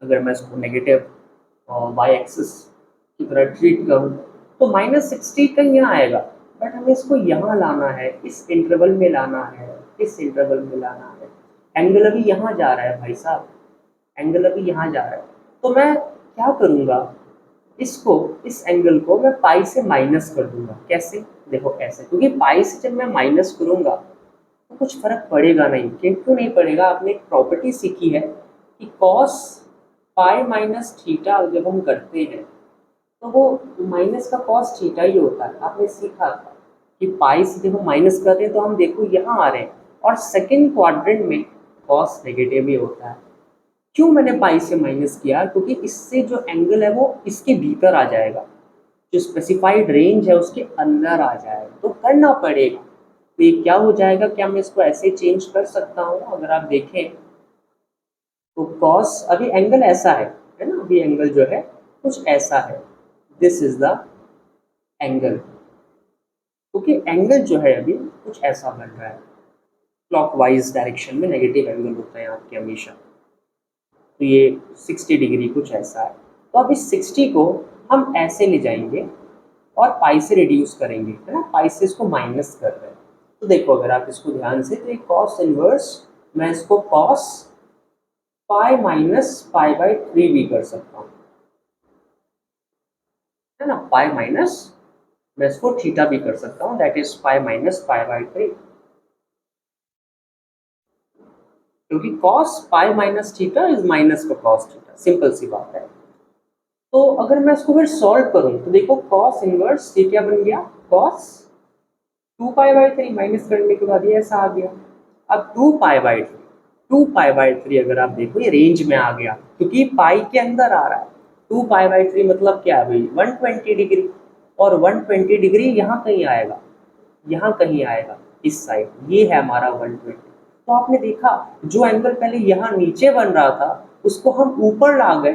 अगर मैं इसको नेगेटिव वाई एक्सिस की तरह ट्रीट करूँ तो -60 कहीं यहाँ आएगा, बट हमें इसको यहाँ लाना है, इस इंटरवल में लाना है, इस इंटरवल में लाना है। एंगल अभी यहाँ जा रहा है भाई साहब, एंगल अभी यहाँ जा रहा है, तो मैं क्या करूँगा, इसको, इस एंगल को मैं पाई से माइनस कर दूंगा। कैसे, देखो ऐसे, क्योंकि पाई से जब मैं माइनस करूँगा तो कुछ फर्क पड़ेगा नहीं। क्यों नहीं पड़ेगा, आपने एक प्रॉपर्टी सीखी है कि कॉस पाई माइनस थीटा जब हम करते हैं तो वो माइनस का कॉस थीटा ही होता है। आपने सीखा था कि पाई से जब हम माइनस कर रहे हैं तो हम देखो यहाँ आ रहे हैं, और सेकेंड क्वाड्रेंट में कॉस नेगेटिव ही होता है। क्यों मैंने पाई से माइनस किया, क्योंकि इससे जो एंगल है वो इसके भीतर आ जाएगा, जो स्पेसिफाइड रेंज है उसके अंदर आ जाएगा, तो करना पड़ेगा। तो ये क्या हो जाएगा, क्या मैं इसको ऐसे चेंज कर सकता हूँ, अगर आप देखें तो कॉस, अभी एंगल ऐसा है ना, अभी एंगल जो है कुछ ऐसा है, दिस इज द एंगल, क्योंकि एंगल जो है अभी कुछ ऐसा बन रहा है, क्लॉकवाइज डायरेक्शन में नेगेटिव एंगल होता है आपके हमेशा, तो ये 60 डिग्री कुछ ऐसा है। तो अब इस 60 को हम ऐसे ले जाएंगे और पाई से रिड्यूस करेंगे, है ना, पाई से इसको माइनस कर रहे हैं। तो देखो अगर आप इसको ध्यान से, तो एक कॉस इनवर्स, मैं इसको कॉस पाई माइनस पाई/3 भी कर सकता हूँ, है ना, पाई माइनस, मैं इसको थीटा भी कर सकता हूँ, दैट इज पाई माइनस पाई/3, क्योंकि cos pi minus theta is minus का कॉस थीटा, सिंपल सी बात है। तो अगर मैं इसको फिर सॉल्व करूं तो देखो कॉस इनवर्स ये क्या बन गया, कॉस 2 पाई/3 माइनस करने के बाद ये ऐसा आ गया। अब 2 पाई/3 अगर आप देखो ये रेंज में आ गया, क्योंकि पाई के अंदर आ रहा है। 2 पाई/3 मतलब क्या है भाई, 120 डिग्री, और 120 डिग्री यहाँ कहीं आएगा, यहाँ कहीं आएगा, इस साइड, ये है हमारा 120। तो आपने देखा जो एंगल पहले यहाँ नीचे बन रहा था उसको हम ऊपर ला गए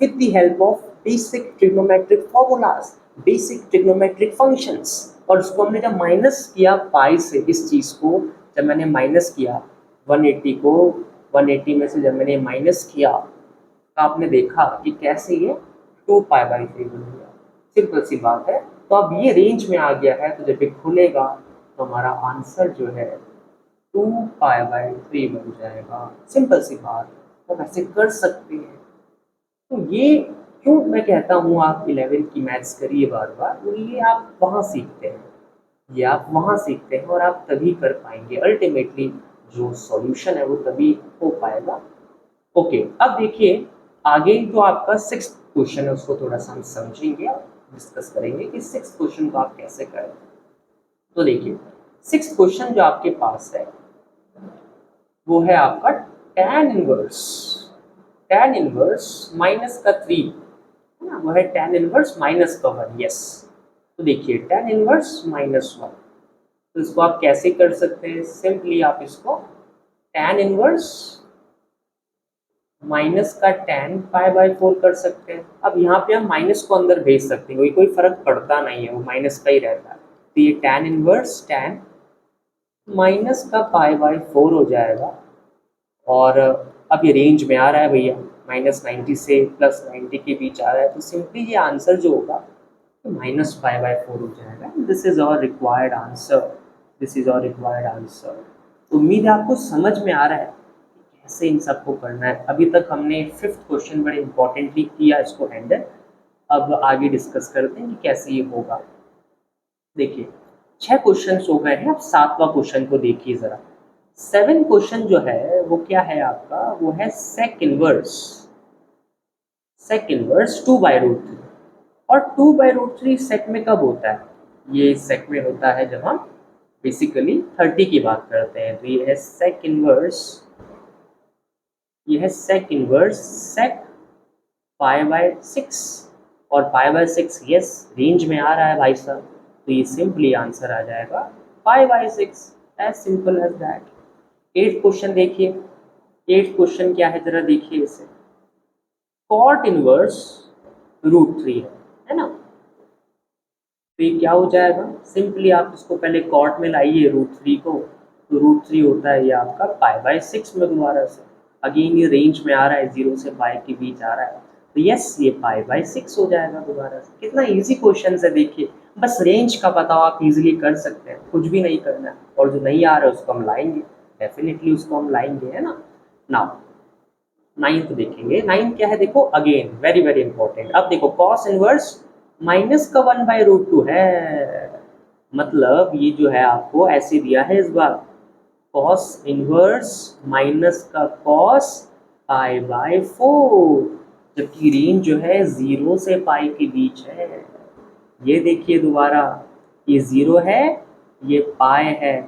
with the help of basic trigonometric formulas, basic trigonometric functions, और उसको हमने जब माइनस किया पाई से, इस चीज़ को जब मैंने माइनस किया 180 को, 180 में से जब मैंने माइनस किया तो आपने देखा कि कैसे ये 2 पाई/3 बन गया, सिंपल सी बात है। तो अब ये रेंज में आ गया है, तो जब ये खुलेगा तो हमारा आंसर जो है 2 पाई/3 बन जाएगा, सिंपल सी बात, हम ऐसे कर सकते हैं। तो ये क्यों मैं कहता हूँ आप 11th की मैथ्स करिए बार बार, तो ये आप वहाँ सीखते हैं, ये आप वहाँ सीखते हैं, और आप तभी कर पाएंगे अल्टीमेटली, जो सॉल्यूशन है वो तभी हो पाएगा। ओके, अब देखिए आगे जो आपका 6th क्वेश्चन है उसको थोड़ा सा हम समझेंगे, डिस्कस करेंगे कि 6th क्वेश्चन को आप कैसे करें। तो देखिए 6th क्वेश्चन जो आपके पास है वो है आपका tan इनवर्स माइनस का 3 है ना, वो है tan इनवर्स माइनस का 1। यस, तो देखिए tan इनवर्स -1, तो इसको आप कैसे कर सकते हैं? सिंपली आप इसको tan इनवर्स माइनस का tan π/4 कर सकते हैं। अब यहाँ पे हम माइनस को अंदर भेज सकते हैं, कोई फर्क पड़ता नहीं है, वो माइनस का ही रहता है। तो ये tan इनवर्स tan माइनस का π/4 हो जाएगा। और अब ये रेंज में आ रहा है भैया, -90 से +90 के बीच आ रहा है, तो सिंपली ये आंसर जो होगा तो -π/4 हो जाएगा। This is our required answer, this is our required answer. उम्मीद है आपको समझ में आ रहा है कैसे इन सबको करना है। अभी तक हमने 5th क्वेश्चन बड़े इंपॉर्टेंटली किया इसको हैंडल, अब आगे डिस्कस करते हैं कि कैसे ये होगा। देखिए 6 क्वेश्चन हो गए हैं, अब 7वां क्वेश्चन को देखिए जरा। 7 क्वेश्चन जो है वो क्या है आपका, वो है sec इनवर्स 2/√3। और 2/√3 सेक में कब होता है? ये सेक में होता है जब हम बेसिकली 30 की बात करते हैं। तो ये है सेक इनवर्स, ये है सेक इनवर्स सेक π/6, और π/6 यस रेंज में आ रहा है भाई साहब, तो ये सिंपली आंसर आ जाएगा π/6, as simple as that. 8th question देखिए, 8th क्वेश्चन क्या है जरा देखिए इसे। cot इनवर्स √3 है ना, तो ये क्या हो जाएगा? सिंपली आप इसको पहले कॉट में लाइए √3 को, तो √3 होता है ये आपका π/6 में दोबारा से। अगेन ये रेंज में आ रहा है, 0 से π के बीच आ रहा है, तो यस ये π/6 हो जाएगा दोबारा से। कितना इजी क्वेश्चन है देखिए, बस रेंज का पता आप इजीली कर सकते हैं, कुछ भी नहीं करना है। और जो नहीं आ रहा है उसको हम लाएंगे, डेफिनेटली उसको हम लाएंगे, है ना। नाउ 9th देखेंगे। 9th क्या है देखो, अगेन वेरी वेरी इंपॉर्टेंट। अब देखो कॉस इनवर्स माइनस का 1/√2 है, मतलब ये जो है आपको ऐसे दिया है इस बार, कॉस इनवर्स माइनस का कॉस π/4, जबकि रेंज जो है 0 से π के बीच है। ये देखिए दोबारा, ये 0 है, ये π है,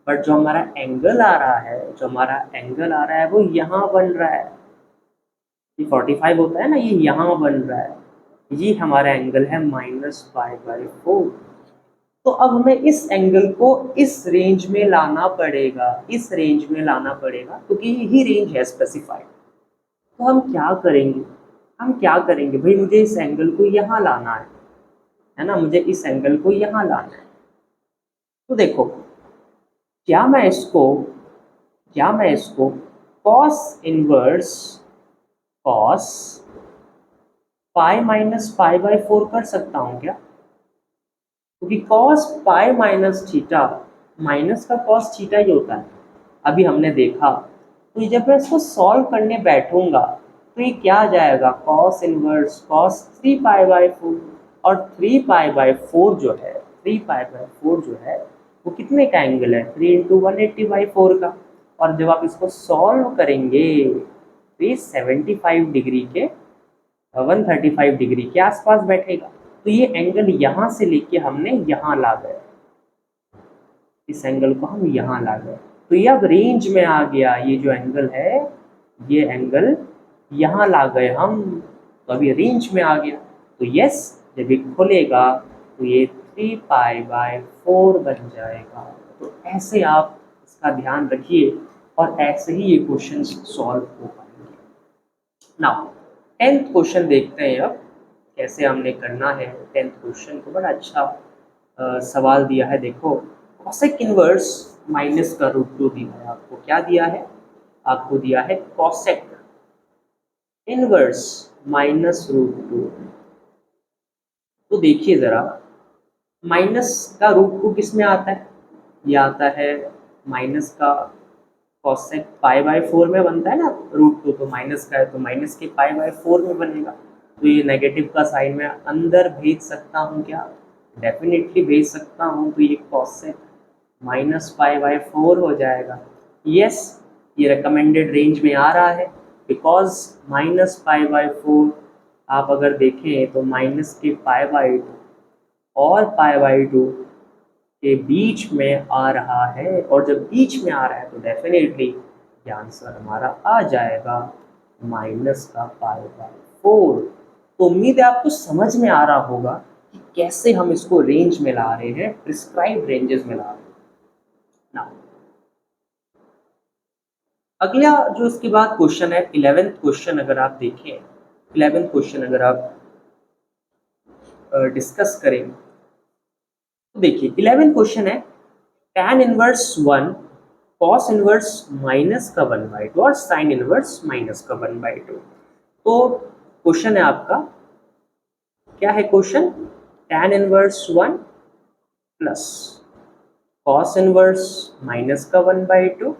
बट जो हमारा एंगल आ रहा है, जो हमारा एंगल आ रहा है वो यहाँ बन रहा है। ये 45 होता है ना, ये यहाँ बन रहा है, ये हमारा एंगल है -π/4। तो अब हमें इस एंगल को इस रेंज में लाना पड़ेगा, इस रेंज में लाना पड़ेगा, क्योंकि यही रेंज है स्पेसिफाइड। तो हम क्या करेंगे, हम क्या करेंगे भाई, मुझे इस एंगल को यहाँ लाना है ना, मुझे इस एंगल को यहाँ लाना है। तो देखो क्या मैं इसको कॉस इनवर्स कॉस π-π/4 कर सकता हूँ क्या? क्योंकि cos pi minus theta, minus का कॉस थीटा ही होता है, अभी हमने देखा। तो जब मैं इसको सॉल्व करने बैठूंगा तो ये क्या आ जाएगा, कॉस इनवर्स कॉस 3π/4, और 3π/4 जो है, 3π/4 जो है वो कितने का एंगल है, 3 × 180/4 का। और जब आप इसको सॉल्व करेंगे तो ये 75 डिग्री के 135 डिग्री के आसपास बैठेगा। तो ये एंगल यहाँ से लेके हमने यहाँ ला गए, इस एंगल को हम यहाँ ला गए, तो ये अब रेंज में आ गया। ये जो एंगल है, ये एंगल यहाँ ला गए हम, तो अभी रेंज में आ गया। तो यस जब ये खुलेगा तो ये 3π/4 बन जाएगा। तो ऐसे आप इसका ध्यान रखिए और ऐसे ही ये क्वेश्चन सॉल्व हो पाएंगे। नाउ 10th क्वेश्चन देखते हैं अब कैसे हमने करना है। 10th क्वेश्चन को बड़ा अच्छा सवाल दिया है, देखो कॉसेक इनवर्स माइनस का √2 दिया है आपको। क्या दिया है आपको? दिया है कॉसेक इनवर्स माइनस √2। तो देखिए ज़रा, माइनस का √2 किस में आता है? ये आता है माइनस का कॉसेक π/4 में बनता है ना √2, तो माइनस का है तो माइनस के π/4 में बनेगा। तो ये नेगेटिव का साइन में अंदर भेज सकता हूँ क्या? डेफिनेटली भेज सकता हूँ। तो ये कॉसेक -π/4 हो जाएगा। यस ये रिकमेंडेड रेंज में आ रहा है, बिकॉज -π/4 आप अगर देखें तो माइनस के π/2 और π/2 के बीच में आ रहा है, और जब बीच में आ रहा है तो डेफिनेटली ये आंसर हमारा आ जाएगा माइनस का π/4। तो उम्मीद है आपको समझ में आ रहा होगा कि कैसे हम इसको रेंज में ला रहे हैं, प्रिस्क्राइब रेंजेस में ला रहे हैं ना। अगला जो इसके बाद क्वेश्चन है 11th क्वेश्चन, अगर आप देखें 11th क्वेश्चन अगर आप डिस्कस करें तो देखिए 11th क्वेश्चन है tan inverse 1 cos inverse minus का 1/2 और sin इनवर्स माइनस का 1/2। तो क्वेश्चन है आपका, क्या है question, tan inverse 1 plus cos inverse minus का 1/2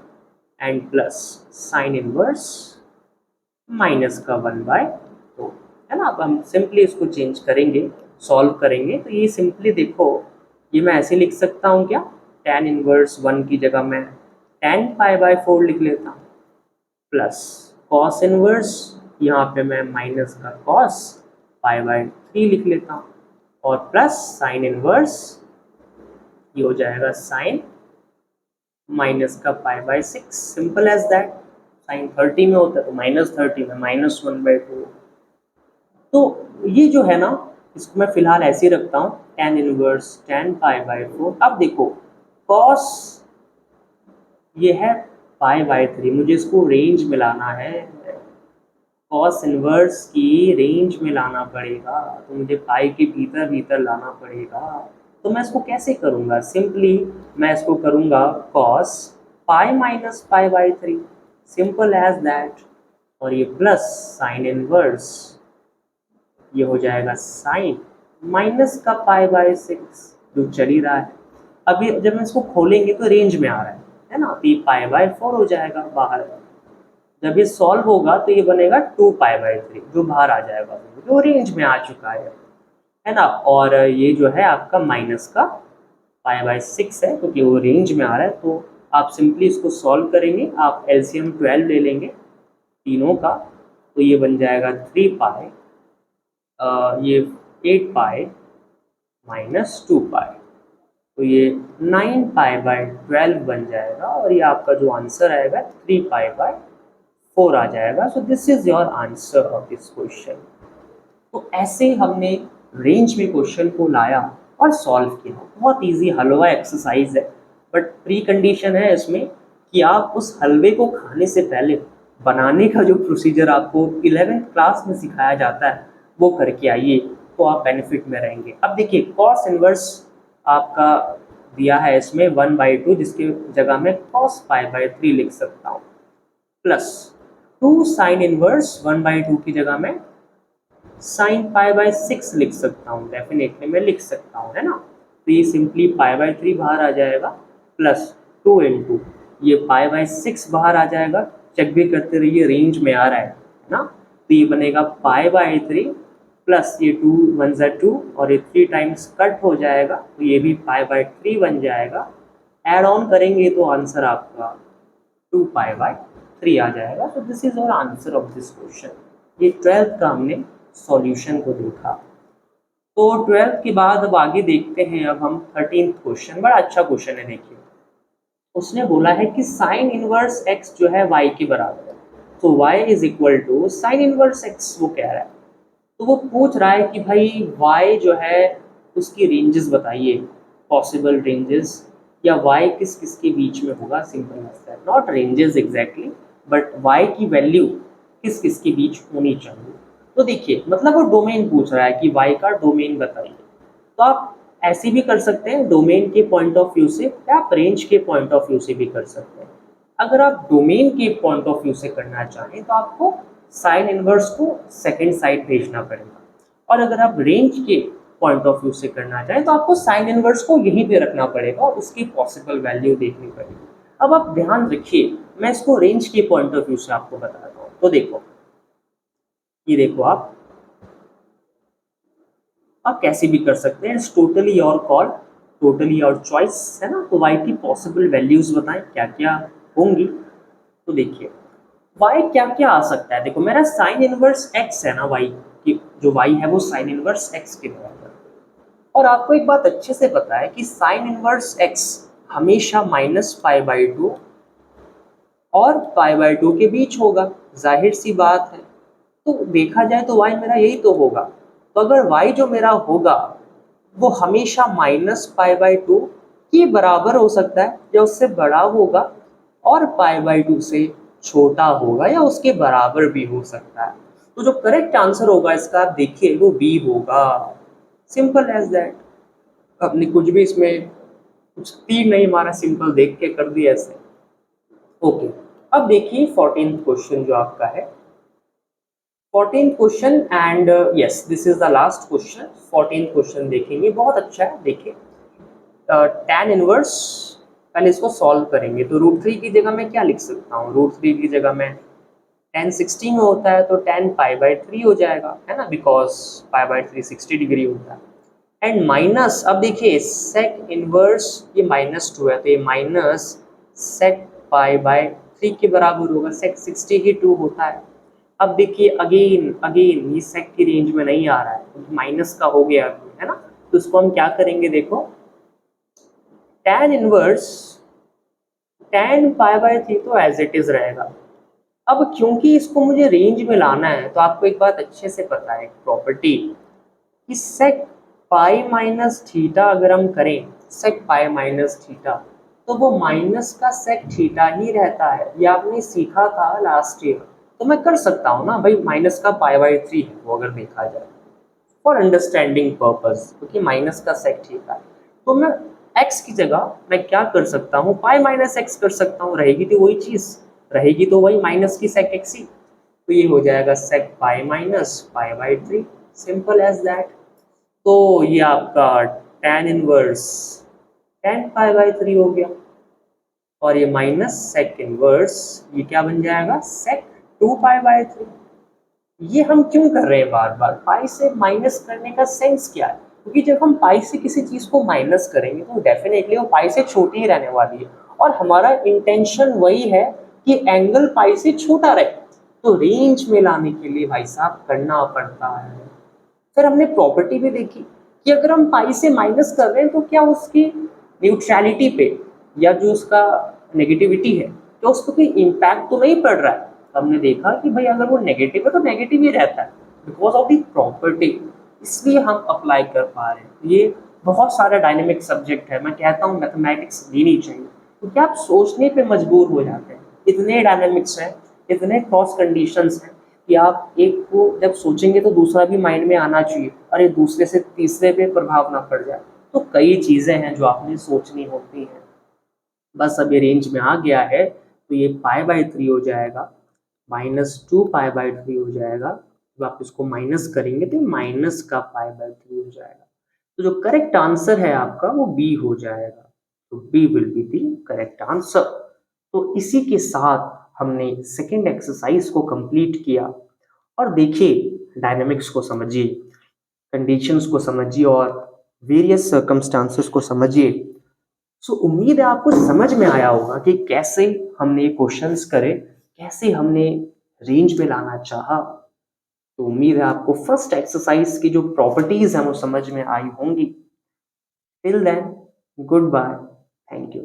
and plus sin inverse minus का 1/2 है ना। अब हम सिंपली इसको चेंज करेंगे, सॉल्व करेंगे, तो ये सिंपली देखो, ये मैं ऐसे लिख सकता हूँ क्या, tan इनवर्स 1 की जगह मैं tan π/4 लिख लेता हूँ, प्लस cos इनवर्स, यहाँ पे मैं माइनस का cos π/3 लिख लेता हूँ, और प्लस sin इनवर्स, ये हो जाएगा sin माइनस का π/6, सिंपल एज दैट। साइन 30 में होता है तो -30 में -1/2। तो ये जो है ना, इसको मैं फिलहाल ऐसे ही रखता हूँ, tan इनवर्स tan π/4। अब देखो cos ये है π/3, मुझे इसको रेंज में लाना है, cos इनवर्स की रेंज में लाना पड़ेगा, तो मुझे पाई के भीतर भीतर लाना पड़ेगा। तो मैं इसको कैसे करूँगा, सिंपली मैं इसको करूँगा cos pi minus π/3, simple as that, और ये प्लस साइन इनवर्स, ये हो जाएगा साइन माइनस का π/6 जो चल ही रहा है। अभी जब हम इसको खोलेंगे तो रेंज में आ रहा है ना, तो ये π/4 हो जाएगा बाहर। जब ये सॉल्व होगा तो ये बनेगा 2π/3 जो बाहर आ जाएगा, जो रेंज में आ चुका है ना। और ये जो है आपका माइनस का π/6 है, क्योंकि वो रेंज में आ रहा है। तो आप सिंपली इसको सॉल्व करेंगे, आप एलसीएम 12 ले लेंगे तीनों का, तो ये बन जाएगा 3π, ये 8π माइनस 2π, तो ये 9π/12 बन जाएगा, और ये आपका जो आंसर आएगा 3π/4 आ जाएगा। So this is your answer of this question. तो ऐसे हमने रेंज में क्वेश्चन को लाया और सॉल्व किया। बहुत इजी हलवा एक्सरसाइज है, बट प्री कंडीशन है इसमें कि आप उस हलवे को खाने से पहले बनाने का जो प्रोसीजर आपको 11th क्लास में सिखाया जाता है वो करके आइए, तो आप बेनिफिट में रहेंगे। अब देखिए cos इनवर्स आपका दिया है इसमें 1/2, जिसकी जगह में cos π/3 लिख सकता हूँ, प्लस 2 साइन इनवर्स 1/2 की जगह में साइन π/6 लिख सकता हूँ, डेफिनेटली मैं लिख सकता हूँ, है ना। तो ये सिंपली π/3 बाहर आ जाएगा, प्लस 2 इंटू ये π/6 बाहर आ जाएगा, चेक भी करते रहिए रेंज में आ रहा है ना। तो ये बनेगा π/3 प्लस ये 2 1 ज़ा 2 और ये 3 टाइम्स कट हो जाएगा, तो ये भी π/3 बन जाएगा। ऐड ऑन करेंगे तो आंसर आपका 2π/3 आ जाएगा। तो दिस इज और आंसर ऑफ दिस क्वेश्चन। ये 12th का हमने सॉल्यूशन को देखा। तो 12th के बाद अब आगे देखते हैं, अब हम 13th क्वेश्चन, बड़ा अच्छा क्वेश्चन है। देखिए उसने बोला है कि साइन इनवर्स x जो है y के बराबर है, तो y is equal to sine inverse x, वो कह रहा है। तो वो पूछ रहा है कि भाई y जो है उसकी रेंजेस बताइए, पॉसिबल रेंजेस, या y किस किस के बीच में होगा, सिंपल है, not ranges exactly, but y की वैल्यू किस किस के बीच होनी चाहिए। तो देखिए मतलब वो डोमेन पूछ रहा है कि y का डोमेन बताइए। तो आप ऐसे भी कर सकते हैं डोमेन के पॉइंट ऑफ व्यू से, या आप रेंज के पॉइंट ऑफ व्यू से भी कर सकते हैं। अगर आप डोमेन के पॉइंट ऑफ व्यू से करना चाहें तो आपको साइन इनवर्स को सेकंड साइड भेजना पड़ेगा, और अगर आप रेंज के पॉइंट ऑफ व्यू से करना चाहें तो आपको साइन इनवर्स को यहीं पे रखना पड़ेगा और उसकी पॉसिबल वैल्यू देखनी पड़ेगी। अब आप ध्यान रखिए, मैं इसको रेंज के पॉइंट ऑफ व्यू से आपको बताता हूँ। तो देखो ये देखो, आप कैसे भी कर सकते हैं, it's totally your call, totally your choice, है ना। तो y की पॉसिबल वैल्यूज बताएं क्या क्या होंगी। तो देखिए y क्या क्या आ सकता है, देखो मेरा साइन इनवर्स x है ना y, कि जो y है वो साइन इनवर्स x के बराबर। और आपको एक बात अच्छे से पता है कि साइन इनवर्स x हमेशा -π/2 और π/2 के बीच होगा, जाहिर सी बात है। तो देखा जाए तो y मेरा यही तो होगा। तो अगर y जो मेरा होगा वो हमेशा -π/2 के बराबर हो सकता है या उससे बड़ा होगा, और π/2 से छोटा होगा या उसके बराबर भी हो सकता है। तो जो करेक्ट आंसर होगा इसका आप देखिए वो बी होगा। Simple as that. अपने कुछ भी इसमें कुछ तीर नहीं मारा, सिंपल देख के कर दिया ऐसे। ओके, अब देखिए 14th क्वेश्चन जो आपका है। 14th question and yes this is the last question. 14th question देखेंगे, बहुत अच्छा है। देखिए tan इनवर्स, पहले इसको सॉल्व करेंगे। तो √3 की जगह मैं क्या लिख सकता हूँ? √3 की जगह मैं tan 60 में होता है तो tan π/3 हो जाएगा, है ना, बिकॉज π/3 60 डिग्री होता है। एंड माइनस, अब देखिए sec इनवर्स ये -2 है तो ये माइनस sec π/3 के बराबर होगा। sec 60 ही 2 होता है। अब देखिए अगेन अगेन ये sec की रेंज में नहीं आ रहा है क्योंकि माइनस का हो गया अभी, है ना। तो इसको हम क्या करेंगे, देखो tan इनवर्स tan π/3 तो एज इट इज रहेगा। अब क्योंकि इसको मुझे रेंज में लाना है तो आपको एक बात अच्छे से पता है, प्रॉपर्टी कि sec पाई माइनस थीटा अगर हम करें, sec पाई माइनस थीटा, तो वो माइनस का sec थीटा ही रहता है। ये आपने सीखा था लास्ट ईयर। तो मैं कर सकता हूँ ना भाई, माइनस का π/3 है वो अगर देखा जाए फॉर अंडरस्टैंडिंग पर्पस, क्योंकि माइनस का sec थीटा। तो मैं x की जगह मैं क्या कर सकता हूँ, पाई माइनस एक्स कर सकता हूँ। रहेगी तो वही चीज़, रहेगी तो वही माइनस की sec x ही। तो ये हो जाएगा sec pi minus π/3, simple as that. तो ये आपका tan इनवर्स tan π/3 हो गया, और ये माइनस sec इनवर्स ये क्या बन जाएगा, sec 2π/3। ये हम क्यों कर रहे हैं बार बार? पाई से माइनस करने का सेंस क्या है? क्योंकि जब हम पाई से किसी चीज को माइनस करेंगे तो डेफिनेटली वो पाई से छोटी ही रहने वाली है, और हमारा इंटेंशन वही है कि एंगल पाई से छोटा रहे। तो रेंज में लाने के लिए भाई साहब करना पड़ता है। फिर हमने प्रॉपर्टी भी देखी कि अगर हम पाई से माइनस कर रहे हैं तो क्या उसकी न्यूट्रलिटी पे या जो उसका नेगेटिविटी है तो उस पर कोई इम्पैक्ट तो नहीं पड़ रहा है। तो हमने देखा कि भाई अगर वो नेगेटिव है तो नेगेटिव ही रहता है बिकॉज ऑफ दी प्रॉपर्टी, इसलिए हम अप्लाई कर पा रहे हैं। ये बहुत सारा डायनेमिक सब्जेक्ट है, मैं कहता हूँ मैथमेटिक्स लेनी चाहिए क्योंकि आप सोचने पे मजबूर हो जाते हैं। इतने डायनेमिक्स हैं, इतने क्रॉस कंडीशंस हैं कि आप एक को जब सोचेंगे तो दूसरा भी माइंड में आना चाहिए, और ये दूसरे से तीसरे पे प्रभाव ना पड़ जाए। तो कई चीज़ें हैं जो आपने सोचनी होती हैं। बस अब ये रेंज में आ गया है तो ये π/3 हो जाएगा, -2π/3 हो जाएगा। जब आप इसको माइनस करेंगे तो माइनस का π/3 हो जाएगा। तो जो करेक्ट आंसर है आपका वो बी हो जाएगा। तो B will be the correct answer. तो इसी के साथ हमने सेकेंड एक्सरसाइज को कंप्लीट किया। और देखिए डायनामिक्स को समझिए, कंडीशंस को समझिए और वेरियस सर्कमस्टांसेस को समझिए। सो उम्मीद है आपको समझ में आया होगा कि कैसे हमने क्वेश्चंस करे, कैसे हमने रेंज में लाना चाहा। तो उम्मीद है आपको फर्स्ट एक्सरसाइज की जो प्रॉपर्टीज हैं वो समझ में आई होंगी। Till then goodbye, thank you.